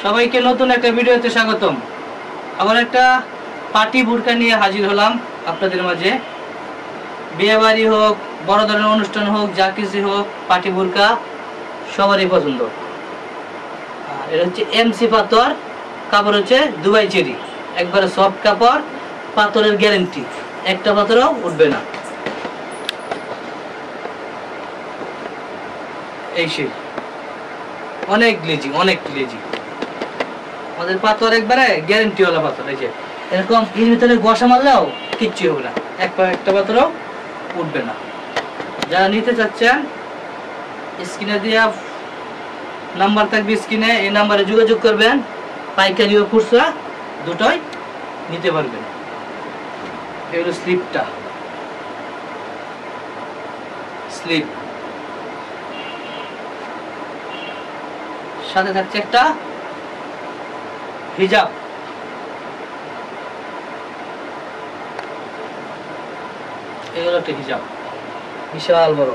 সবাইকে নতুন একটা ভিডিওতে স্বাগতম। আবার একটা পার্টি বুরকা নিয়ে হাজির হলাম আপনাদের মাঝে। বিয়ে বাড়ি হোক, বড় ধরনের অনুষ্ঠান হোক, যা কিছু হোক, পার্টি বুরকা সবারই পছন্দ। এটা হচ্ছে এমসি পাথর, কাপড় হচ্ছে দুবাই চেরি, একবারে সফট কাপড়, পাথরের গ্যারেন্টি, একটা পাথরও উঠবে না। এই সেই অনেক গ্লেজি, অনেক গ্লেজি আমাদের পাথর, একবারে গ্যারেন্টি ওয়ালা পাথর। এই যে এরকম এর ভিতরে ঘষা মারলেও কিচ্ছু হবে না, একটা পাথরও উঠবে না। যারা নিতে চাচ্ছেন স্ক্রিনে দেওয়া নাম্বার থাকবে, স্ক্রিনে এই নাম্বারে যোগাযোগ করবেন। পাইকারি ও খুচরা দুটোই নিতে পারবেন। এই হলো স্লিপটা, স্লিপ সাথে থাকছে একটা হিজাব। এই হলো একটা হিজাব, বিশাল বড়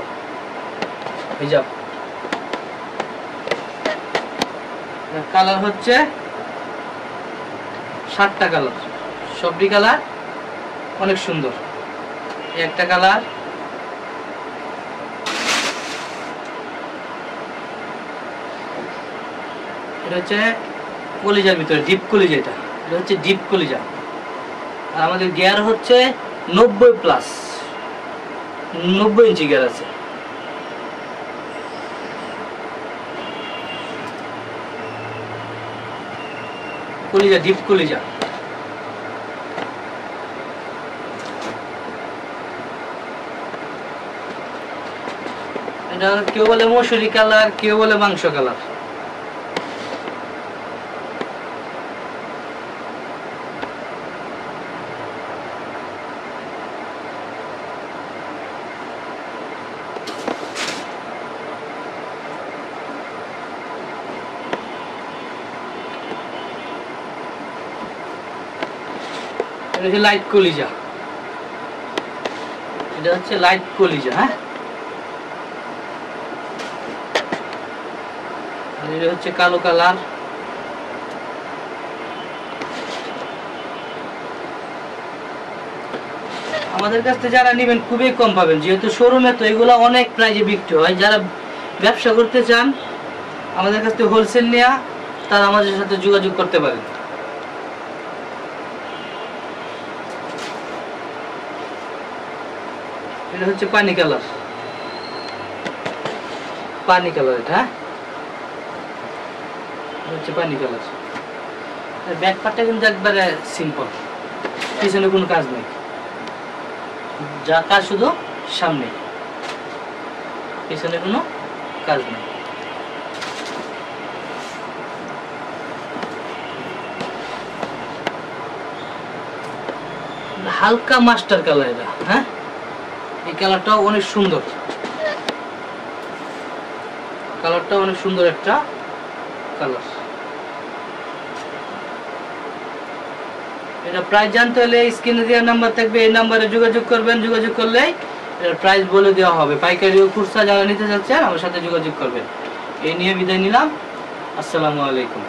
হিজাব। কালার হচ্ছে 7টা কালার, সবটি কালার অনেক সুন্দর। একটা কালার, এটা হচ্ছে কলিজার ভিতরে ডিপ কলিজা, এটা হচ্ছে ডিপ কলিজা। আর আমাদের গিয়ার হচ্ছে 90+, 90 ইঞ্চি গিয়ার আছে। কলিজা, ডিপ কলিজা। এটা কেউ বলে মসুরি কালার, কেউ বলে মাংস কালার। এটা হচ্ছে লাইট কলিজা, এটা হচ্ছে লাইট কলিজা। হ্যাঁ, এটা হচ্ছে কালো কালার। আমাদের কাছ থেকে যারা নেবেন খুবই কম পাবেন, যেহেতু শোরুমে তো এগুলো অনেক প্রাইজে বিক্রি হয়। যারা ব্যবসা করতে চান আমাদের কাছ থেকে হোলসেল নেওয়া, তারা আমাদের সাথে যোগাযোগ করতে পারেন। এটা হচ্ছে পানি কালার, পানি কালার। এটা হচ্ছে পানি কালার। ব্যাক পার্টটা কিন্তু একবারে সিম্পল, পিছনে কোনো কাজ নেই, যা কাজ শুধু সামনে, পিছনে কোনো কাজ নেই। হালকা মাস্টার কালার এটা। হ্যাঁ, এই কালারটাও অনেক সুন্দর, কালারটাও অনেক সুন্দর একটা কালার। এটা প্রাইস জানতে হলে স্ক্রিনে দেওয়া নাম্বার থাকবে, এই নাম্বারে যোগাযোগ করবেন। যোগাযোগ করলেই এর প্রাইস বলে দেওয়া হবে। পাইকারি ও খুচরা যারা নিতে চাচ্ছেন আমার সাথে যোগাযোগ করবেন। এই নিয়ে বিদায় নিলাম। আসসালামু আলাইকুম।